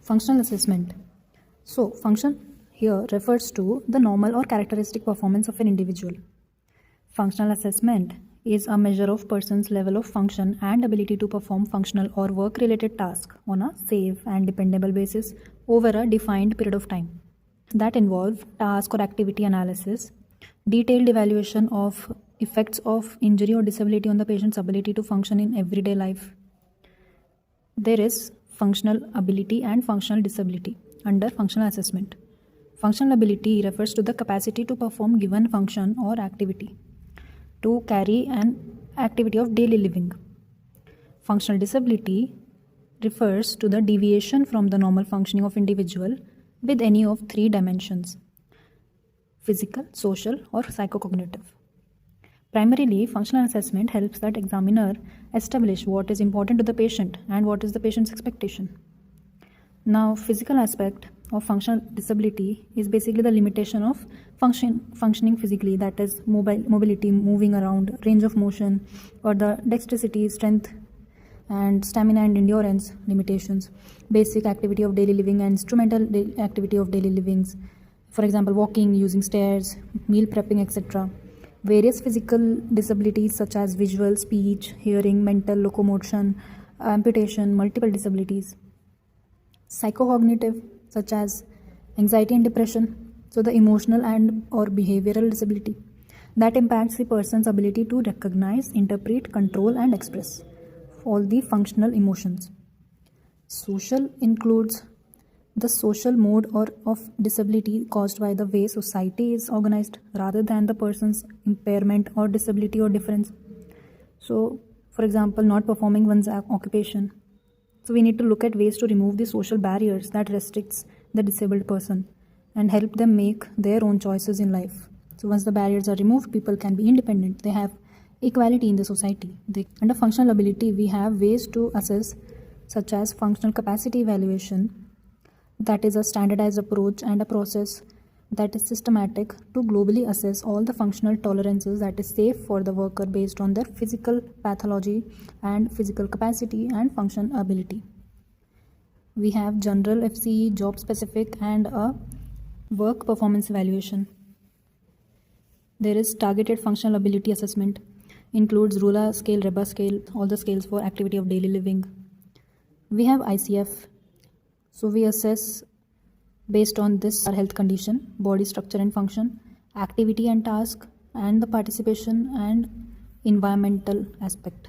Functional assessment. So, function here refers to the normal or characteristic performance of an individual. Functional assessment is a measure of person's level of function and ability to perform functional or work-related tasks on a safe and dependable basis over a defined period of time. That involve task or activity analysis, detailed evaluation of effects of injury or disability on the patient's ability to function in everyday life. There is functional ability and functional disability under functional assessment. Functional ability refers to the capacity to perform given function or activity, to carry an activity of daily living. Functional disability refers to the deviation from the normal functioning of individual with any of three dimensions: physical, social, or psychocognitive. Primarily, functional assessment helps that examiner establish what is important to the patient and what is the patient's expectation. Now, physical aspect of functional disability is basically the limitation of functioning physically, that is mobility, moving around, range of motion, or the dexterity, strength, and stamina and endurance limitations, basic activity of daily living and instrumental activity of daily livings, for example, walking, using stairs, meal prepping, etc. Various physical disabilities such as visual, speech, hearing, mental, locomotion, amputation, multiple disabilities. Psychocognitive such as anxiety and depression, so the emotional and or behavioral disability that impacts the person's ability to recognize, interpret, control, and express all the functional emotions. Social includes the social mode or of disability caused by the way society is organized rather than the person's impairment or disability or difference. So, for example, not performing one's occupation. So we need to look at ways to remove the social barriers that restricts the disabled person and help them make their own choices in life. So once the barriers are removed, people can be independent. They have equality in the society. Under functional ability, we have ways to assess such as functional capacity evaluation. That is a standardized approach and a process that is systematic to globally assess all the functional tolerances that is safe for the worker based on their physical pathology and physical capacity and function ability. We have general FCE, job specific, and a work performance evaluation. There is targeted functional ability assessment, includes ruler scale, REBA scale, all the scales for activity of daily living. We have ICF. So we assess based on this health condition, body structure and function, activity and task, and the participation and environmental aspect.